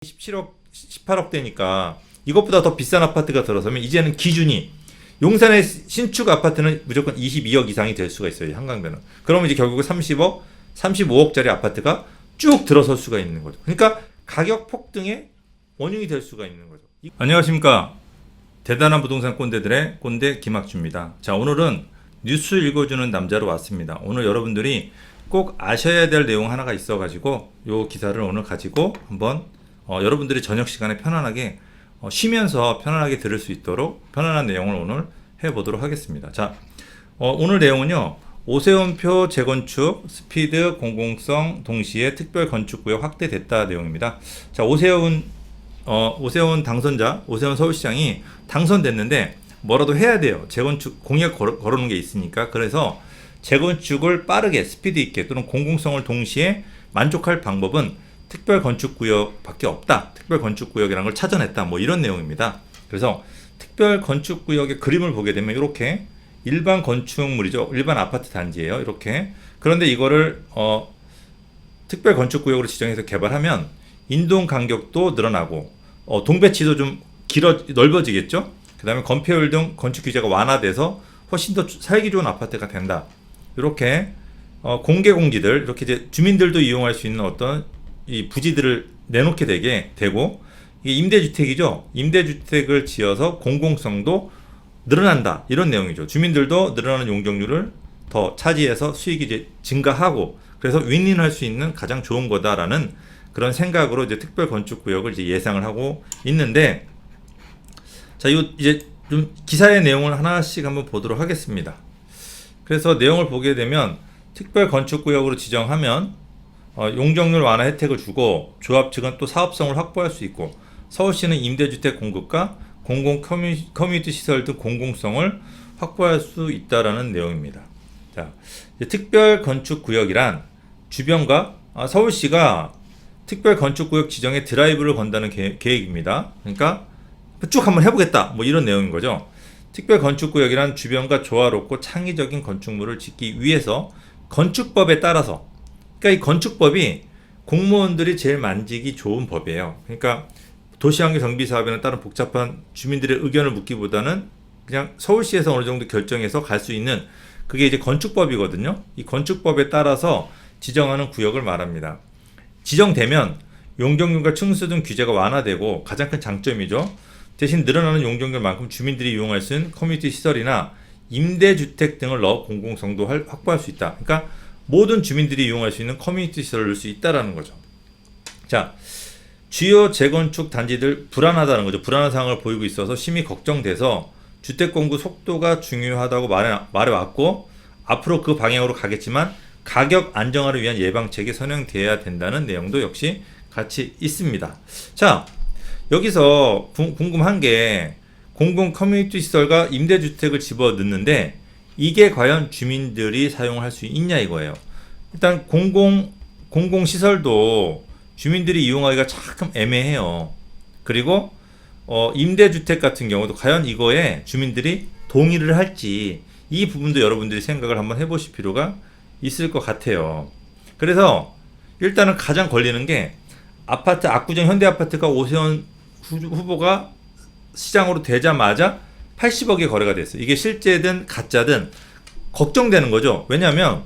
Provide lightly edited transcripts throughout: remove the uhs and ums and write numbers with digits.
17억, 18억대니까 이것보다 더 비싼 아파트가 들어서면 이제는 기준이 용산의 신축 아파트는 무조건 22억 이상이 될 수가 있어요. 한강변은. 그러면 이제 결국은 30억, 35억짜리 아파트가 쭉 들어설 수가 있는 거죠. 그러니까 가격 폭등의 원흉이 될 수가 있는 거죠. 안녕하십니까. 대단한 부동산 꼰대들의 꼰대 김학주입니다. 자, 오늘은 뉴스 읽어주는 남자로 왔습니다. 오늘 여러분들이 꼭 아셔야 될 내용 하나가 있어가지고 이 기사를 오늘 가지고 한번 여러분들이 저녁 시간에 편안하게 쉬면서 편안하게 들을 수 있도록 편안한 내용을 오늘 해보도록 하겠습니다. 자, 오늘 내용은요. 오세훈표 재건축 스피드 공공성 동시에 특별 건축구역 확대됐다 내용입니다. 자, 오세훈 당선자, 오세훈 서울시장이 당선됐는데 뭐라도 해야 돼요. 재건축 공약 걸어놓은 게 있으니까. 그래서 재건축을 빠르게 스피드 있게 또는 공공성을 동시에 만족할 방법은 특별 건축구역밖에 없다. 특별 건축구역이라는 걸 찾아냈다. 뭐 이런 내용입니다. 그래서 특별 건축구역의 그림을 보게 되면 이렇게 일반 건축물이죠. 일반 아파트 단지예요. 이렇게. 그런데 이거를 특별 건축구역으로 지정해서 개발하면 인동 간격도 늘어나고 동배치도 좀 넓어지겠죠. 그 다음에 건폐율 등 건축 규제가 완화돼서 훨씬 더 살기 좋은 아파트가 된다. 이렇게 공개 공지들 이렇게 이제 주민들도 이용할 수 있는 어떤 이 부지들을 내놓게 되고 이게 임대주택이죠. 임대주택을 지어서 공공성도 늘어난다. 이런 내용이죠. 주민들도 늘어나는 용적률을 더 차지해서 수익이 이제 증가하고 그래서 윈윈할 수 있는 가장 좋은 거다라는 그런 생각으로 이제 특별 건축구역을 이제 예상을 하고 있는데 자, 이제 좀 기사의 내용을 하나씩 한번 보도록 하겠습니다. 그래서 내용을 보게 되면 특별 건축구역으로 지정하면 용적률 완화 혜택을 주고 조합 측은 또 사업성을 확보할 수 있고 서울시는 임대주택 공급과 공공 커뮤니티 시설 등 공공성을 확보할 수 있다라는 내용입니다. 자, 특별 건축구역이란 주변과 서울시가 특별 건축구역 지정에 드라이브를 건다는 계획입니다. 그러니까 쭉 한번 해보겠다. 뭐 이런 내용인 거죠. 특별 건축구역이란 주변과 조화롭고 창의적인 건축물을 짓기 위해서 건축법에 따라서 그러니까 이 건축법이 공무원들이 제일 만지기 좋은 법이에요. 그러니까 도시환경정비사업에는 다른 복잡한 주민들의 의견을 묻기보다는 그냥 서울시에서 어느 정도 결정해서 갈 수 있는 그게 이제 건축법이거든요. 이 건축법에 따라서 지정하는 구역을 말합니다. 지정되면 용적률과 층수 등 규제가 완화되고 가장 큰 장점이죠. 대신 늘어나는 용적률만큼 주민들이 이용할 수 있는 커뮤니티 시설이나 임대주택 등을 넣어 공공성도 확보할 수 있다. 그러니까 모든 주민들이 이용할 수 있는 커뮤니티 시설을 넣을 수 있다라는 거죠. 자, 주요 재건축 단지들 불안하다는 거죠. 불안한 상황을 보이고 있어서 심히 걱정돼서 주택 공급 속도가 중요하다고 말해왔고 앞으로 그 방향으로 가겠지만 가격 안정화를 위한 예방책이 선행돼야 된다는 내용도 역시 같이 있습니다. 자, 여기서 궁금한 게 공공 커뮤니티 시설과 임대주택을 집어넣는데 이게 과연 주민들이 사용할 수 있냐 이거예요. 일단 공공시설도 주민들이 이용하기가 조금 애매해요. 그리고 임대주택 같은 경우도 과연 이거에 주민들이 동의를 할지 이 부분도 여러분들이 생각을 한번 해보실 필요가 있을 것 같아요. 그래서 일단은 가장 걸리는 게 아파트 압구정 현대아파트가 오세훈 후보가 시장으로 되자마자 80억에 거래가 됐어요. 이게 실제든 가짜든 걱정되는 거죠. 왜냐하면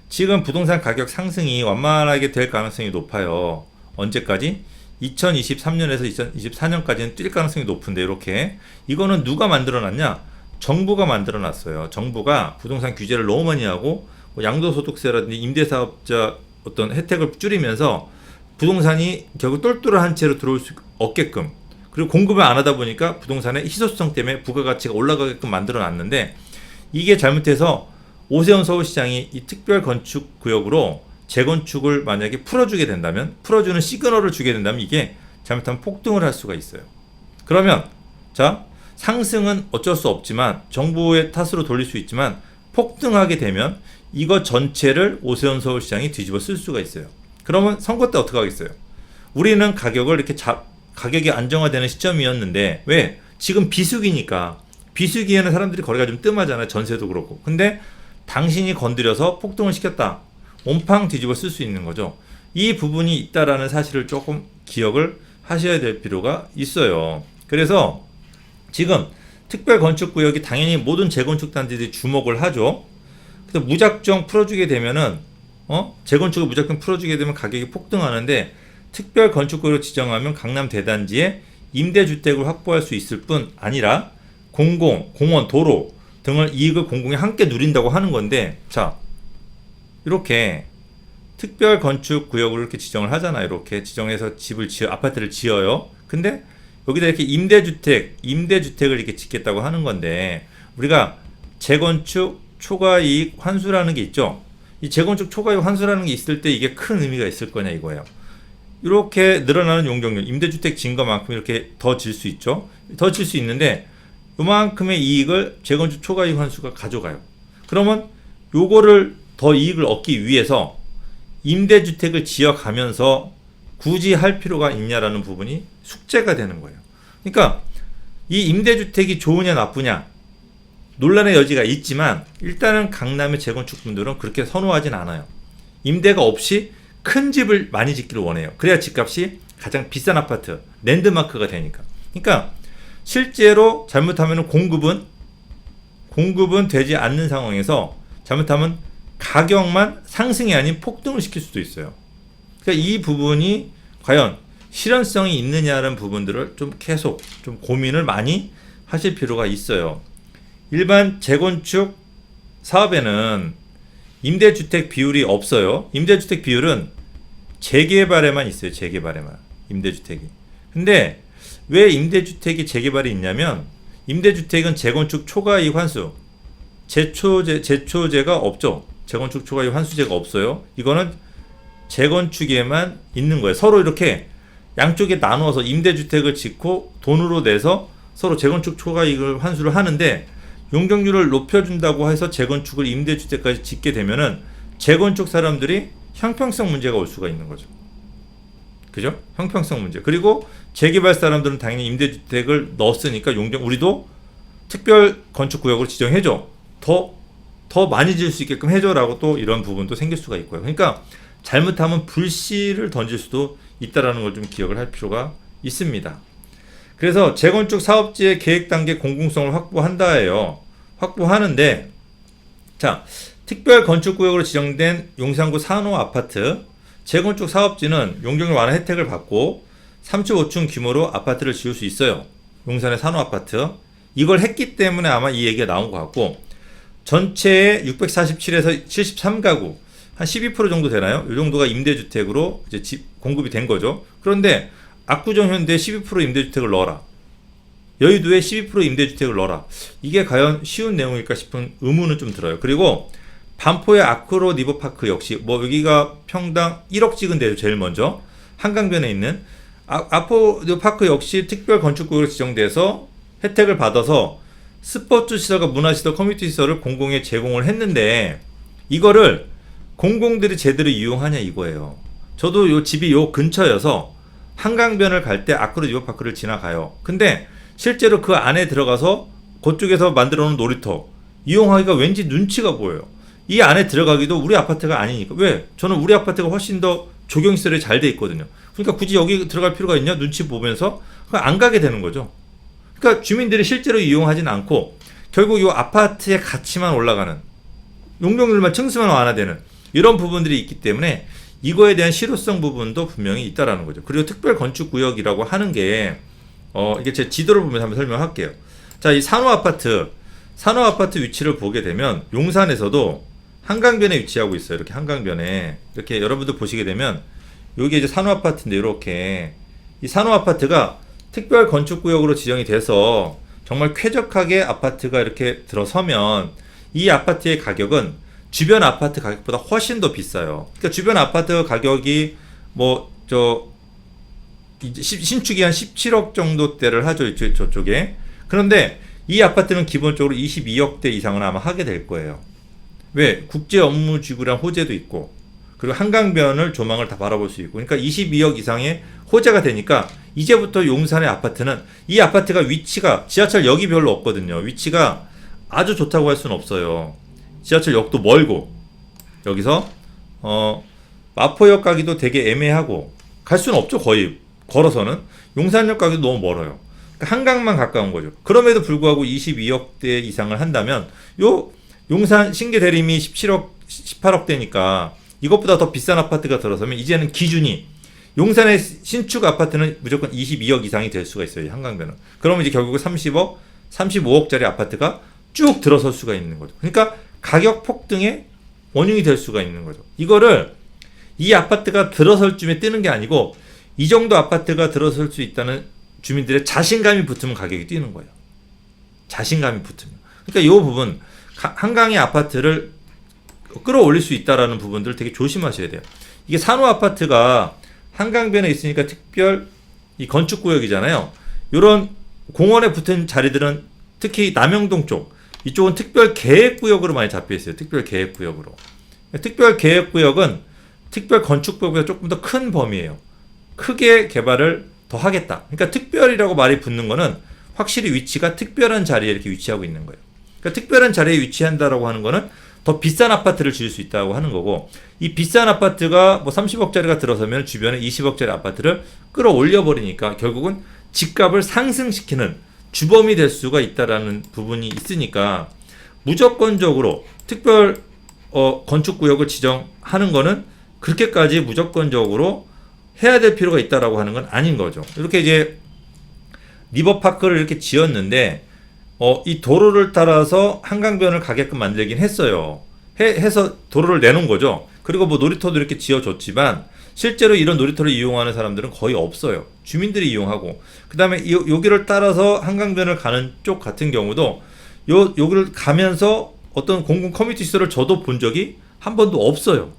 지금 부동산 가격 상승이 완만하게 될 가능성이 높아요. 언제까지? 2023년에서 2024년까지는 뛸 가능성이 높은데 이렇게 이거는 누가 만들어놨냐? 정부가 만들어놨어요. 정부가 부동산 규제를 너무 많이 하고 양도소득세라든지 임대사업자 어떤 혜택을 줄이면서 부동산이 결국 똘똘한 채로 들어올 수 없게끔 그리고 공급을 안 하다 보니까 부동산의 희소성 때문에 부가가치가 올라가게끔 만들어놨는데 이게 잘못해서 오세훈 서울시장이 이 특별 건축구역으로 재건축을 만약에 풀어주게 된다면 풀어주는 시그널을 주게 된다면 이게 잘못하면 폭등을 할 수가 있어요. 그러면 자 상승은 어쩔 수 없지만 정부의 탓으로 돌릴 수 있지만 폭등하게 되면 이거 전체를 오세훈 서울시장이 뒤집어 쓸 수가 있어요. 그러면 선거 때 어떻게 하겠어요? 우리는 가격을 이렇게 가격이 안정화되는 시점이었는데 왜? 지금 비수기니까 비수기에는 사람들이 거래가 좀 뜸하잖아요. 전세도 그렇고. 근데 당신이 건드려서 폭등을 시켰다. 온팡 뒤집어 쓸 수 있는 거죠. 이 부분이 있다라는 사실을 조금 기억을 하셔야 될 필요가 있어요. 그래서 지금 특별 건축 구역이 당연히 모든 재건축 단지들이 주목을 하죠. 그래서 무작정 풀어주게 되면은 재건축을 무작정 풀어주게 되면 가격이 폭등하는데, 특별 건축 구역을 지정하면 강남 대단지에 임대주택을 확보할 수 있을 뿐 아니라 공원, 도로 등을 이익을 공공이 함께 누린다고 하는 건데, 자, 이렇게 특별 건축 구역을 이렇게 지정을 하잖아요. 이렇게 지정해서 아파트를 지어요. 근데 여기다 이렇게 임대주택을 이렇게 짓겠다고 하는 건데, 우리가 재건축 초과이익 환수라는 게 있죠. 이 재건축 초과이익 환수라는 게 있을 때 이게 큰 의미가 있을 거냐 이거예요. 이렇게 늘어나는 용적률, 임대주택 진 것만큼 이렇게 더 질 수 있죠. 더 질 수 있는데 요만큼의 이익을 재건축 초과이익 환수가 가져가요. 그러면 요거를 더 이익을 얻기 위해서 임대주택을 지어가면서 굳이 할 필요가 있냐라는 부분이 숙제가 되는 거예요. 그러니까 이 임대주택이 좋으냐 나쁘냐 논란의 여지가 있지만, 일단은 강남의 재건축분들은 그렇게 선호하진 않아요. 임대가 없이 큰 집을 많이 짓기를 원해요. 그래야 집값이 가장 비싼 아파트, 랜드마크가 되니까. 그러니까 실제로 잘못하면 공급은 되지 않는 상황에서 잘못하면 가격만 상승이 아닌 폭등을 시킬 수도 있어요. 그러니까 이 부분이 과연 실현성이 있느냐라는 부분들을 좀 계속 좀 고민을 많이 하실 필요가 있어요. 일반 재건축 사업에는 임대주택 비율이 없어요. 임대주택 비율은 재개발에만 있어요. 재개발에만. 임대주택이. 근데 왜 임대주택이 재개발이 있냐면, 임대주택은 재건축 초과이익 환수, 재초제가 없죠. 재건축 초과이익 환수제가 없어요. 이거는 재건축에만 있는 거예요. 서로 이렇게 양쪽에 나누어서 임대주택을 짓고 돈으로 내서 서로 재건축 초과이익을 환수를 하는데, 용적률을 높여준다고 해서 재건축을 임대주택까지 짓게 되면은 재건축 사람들이 형평성 문제가 올 수가 있는 거죠. 그죠? 형평성 문제. 그리고 재개발 사람들은 당연히 임대주택을 넣었으니까 우리도 특별 건축 구역으로 지정해줘. 더 많이 지을 수 있게끔 해줘라고 또 이런 부분도 생길 수가 있고요. 그러니까 잘못하면 불씨를 던질 수도 있다라는 걸 좀 기억을 할 필요가 있습니다. 그래서 재건축 사업지의 계획 단계 공공성을 확보한다예요. 확보하는데, 자, 특별 건축 구역으로 지정된 용산구 산호 아파트 재건축 사업지는 용적률 완화 혜택을 받고 35층 규모로 아파트를 지을 수 있어요. 용산의 산호 아파트. 이걸 했기 때문에 아마 이 얘기가 나온 것 같고, 전체의 647에서 73가구 한 12% 정도 되나요? 이 정도가 임대주택으로 이제 공급이 된 거죠. 그런데 압구정 현대에 12% 임대주택을 넣어라. 여의도에 12% 임대주택을 넣어라. 이게 과연 쉬운 내용일까 싶은 의문은 좀 들어요. 그리고 반포의 아크로 리버파크 역시 여기가 평당 1억 찍은 데죠. 제일 먼저 한강변에 있는 아크로 리버파크 역시 특별 건축구역으로 지정돼서 혜택을 받아서 스포츠 시설과 문화시설, 커뮤니티 시설을 공공에 제공을 했는데, 이거를 공공들이 제대로 이용하냐 이거예요. 저도 요 집이 요 근처여서 한강변을 갈 때 아크로 리버파크를 지나가요. 근데 실제로 그 안에 들어가서 그쪽에서 만들어 놓은 놀이터 이용하기가 왠지 눈치가 보여요. 이 안에 들어가기도 우리 아파트가 아니니까. 왜? 저는 우리 아파트가 훨씬 더 조경시설이 잘 돼 있거든요. 그러니까 굳이 여기 들어갈 필요가 있냐? 눈치 보면서 안 가게 되는 거죠. 그러니까 주민들이 실제로 이용하진 않고 결국 이 아파트의 가치만 올라가는, 용적률만 층수만 완화되는 이런 부분들이 있기 때문에 이거에 대한 실효성 부분도 분명히 있다라는 거죠. 그리고 특별 건축 구역이라고 하는 게 이게 제 지도를 보면서 한번 설명할게요. 자, 이 산호 아파트 위치를 보게 되면 용산에서도 한강변에 위치하고 있어요. 이렇게 한강변에 이렇게 여러분들 보시게 되면 여기 이제 산호 아파트인데, 이렇게 이 산호 아파트가 특별 건축 구역으로 지정이 돼서 정말 쾌적하게 아파트가 이렇게 들어서면 이 아파트의 가격은 주변 아파트 가격보다 훨씬 더 비싸요. 그러니까 주변 아파트 가격이 신축이 한 17억 정도대를 하죠. 저쪽에. 그런데 이 아파트는 기본적으로 22억대 이상은 아마 하게 될 거예요. 왜? 국제 업무지구란 호재도 있고, 그리고 한강변을 조망을 다 바라볼 수 있고, 그러니까 22억 이상의 호재가 되니까 이제부터 용산의 아파트는, 이 아파트가 위치가 지하철역이 별로 없거든요. 위치가 아주 좋다고 할 수는 없어요. 지하철역도 멀고, 여기서 마포역 가기도 되게 애매하고, 갈 수는 없죠. 거의 걸어서는. 용산역 가기도 너무 멀어요. 그러니까 한강만 가까운 거죠. 그럼에도 불구하고 22억대 이상을 한다면 요 용산 신계 대림이 17억, 18억대니까 이것보다 더 비싼 아파트가 들어서면 이제는 기준이 용산의 신축 아파트는 무조건 22억 이상이 될 수가 있어요. 한강변은. 그러면 이제 결국 30억, 35억짜리 아파트가 쭉 들어설 수가 있는 거죠. 그러니까 가격 폭등의 원흉이 될 수가 있는 거죠. 이거를 이 아파트가 들어설 쯤에 뜨는 게 아니고 이 정도 아파트가 들어설 수 있다는 주민들의 자신감이 붙으면 가격이 뛰는 거예요. 자신감이 붙으면. 그러니까 이 부분 한강의 아파트를 끌어올릴 수 있다라는 부분들을 되게 조심하셔야 돼요. 이게 산호 아파트가 한강변에 있으니까 특별 이 건축구역이잖아요. 이런 공원에 붙은 자리들은 특히 남영동 쪽 이쪽은 특별 계획구역으로 많이 잡혀 있어요. 특별 계획구역으로. 특별 계획구역은 특별 건축구역보다 조금 더 큰 범위예요. 크게 개발을 더 하겠다. 그러니까 특별이라고 말이 붙는 거는 확실히 위치가 특별한 자리에 이렇게 위치하고 있는 거예요. 그러니까 특별한 자리에 위치한다라고 하는 거는 더 비싼 아파트를 지을 수 있다고 하는 거고, 이 비싼 아파트가 뭐 30억짜리가 들어서면 주변에 20억짜리 아파트를 끌어올려 버리니까 결국은 집값을 상승시키는 주범이 될 수가 있다라는 부분이 있으니까 무조건적으로 특별 건축구역을 지정하는 거는 그렇게까지 무조건적으로 해야 될 필요가 있다라고 하는 건 아닌 거죠. 이렇게 이제 리버파크를 이렇게 지었는데 이 도로를 따라서 한강변을 가게끔 만들긴 했어요. 해서 도로를 내놓은 거죠. 그리고 뭐 놀이터도 이렇게 지어줬지만 실제로 이런 놀이터를 이용하는 사람들은 거의 없어요. 주민들이 이용하고, 그 다음에 여기를 따라서 한강변을 가는 쪽 같은 경우도 여기를 가면서 어떤 공공 커뮤니티 시설을 저도 본 적이 한 번도 없어요.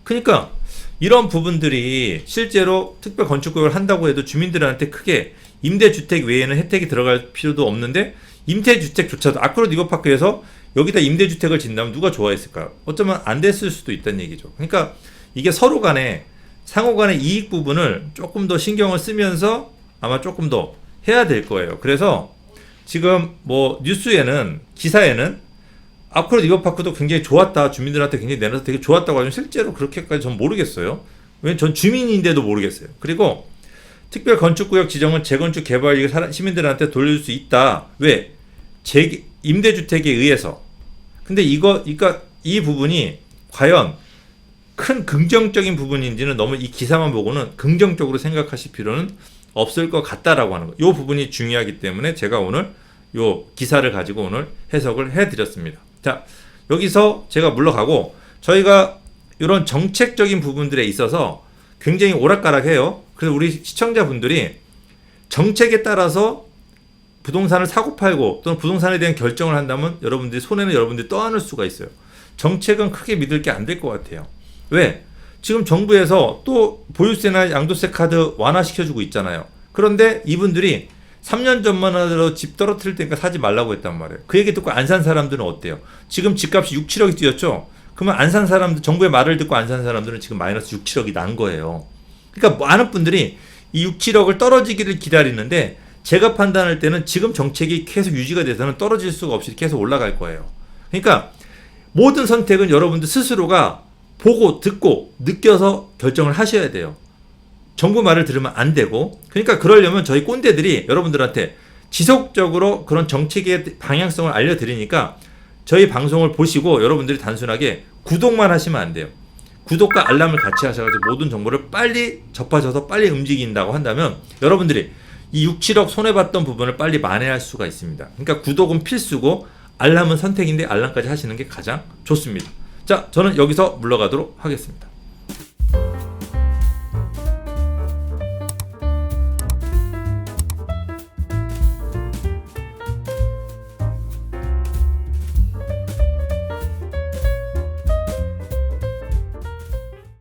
그러니까 이런 부분들이 실제로 특별 건축구역을 한다고 해도 주민들한테 크게 임대주택 외에는 혜택이 들어갈 필요도 없는데, 임대주택조차도 아크로 리버파크에서 여기다 임대주택을 짓는다면 누가 좋아했을까요? 어쩌면 안 됐을 수도 있다는 얘기죠. 그러니까 이게 서로 간에 상호 간의 이익 부분을 조금 더 신경을 쓰면서 아마 조금 더 해야 될 거예요. 그래서 지금 뭐 뉴스에는, 기사에는 아크로 리버파크도 굉장히 좋았다, 주민들한테 굉장히 내놔서 되게 좋았다고 하지만 실제로 그렇게까지 전 모르겠어요. 왜냐면 전 주민인데도 모르겠어요. 그리고 특별 건축구역 지정은 재건축 개발 이익을 시민들한테 돌릴 수 있다. 왜? 임대주택에 의해서. 근데 그러니까 이 부분이 과연 큰 긍정적인 부분인지는 너무 이 기사만 보고는 긍정적으로 생각하실 필요는 없을 것 같다라고 하는 거. 이 부분이 중요하기 때문에 제가 오늘 이 기사를 가지고 오늘 해석을 해드렸습니다. 자, 여기서 제가 물러가고, 저희가 이런 정책적인 부분들에 있어서 굉장히 오락가락해요. 그래서 우리 시청자분들이 정책에 따라서 부동산을 사고 팔고 또는 부동산에 대한 결정을 한다면 여러분들이 손해는 여러분들이 떠안을 수가 있어요. 정책은 크게 믿을 게 안 될 것 같아요. 왜? 지금 정부에서 또 보유세나 양도세 카드 완화시켜주고 있잖아요. 그런데 이분들이 3년 전만 하더라도 집 떨어뜨릴 테니까 사지 말라고 했단 말이에요. 그 얘기 듣고 안 산 사람들은 어때요? 지금 집값이 6, 7억이 뛰었죠? 그러면 안 산 사람들, 정부의 말을 듣고 안 산 사람들은 지금 마이너스 6, 7억이 난 거예요. 그러니까 많은 분들이 이 6, 7억을 떨어지기를 기다리는데, 제가 판단할 때는 지금 정책이 계속 유지가 돼서는 떨어질 수가 없이 계속 올라갈 거예요. 그러니까 모든 선택은 여러분들 스스로가 보고 듣고 느껴서 결정을 하셔야 돼요. 정부 말을 들으면 안 되고, 그러니까 그러려면 저희 꼰대들이 여러분들한테 지속적으로 그런 정책의 방향성을 알려드리니까 저희 방송을 보시고 여러분들이 단순하게 구독만 하시면 안 돼요. 구독과 알람을 같이 하셔가지고 모든 정보를 빨리 접하셔서 빨리 움직인다고 한다면 여러분들이 이 6, 7억 손해봤던 부분을 빨리 만회할 수가 있습니다. 그러니까 구독은 필수고 알람은 선택인데 알람까지 하시는 게 가장 좋습니다. 자, 저는 여기서 물러가도록 하겠습니다.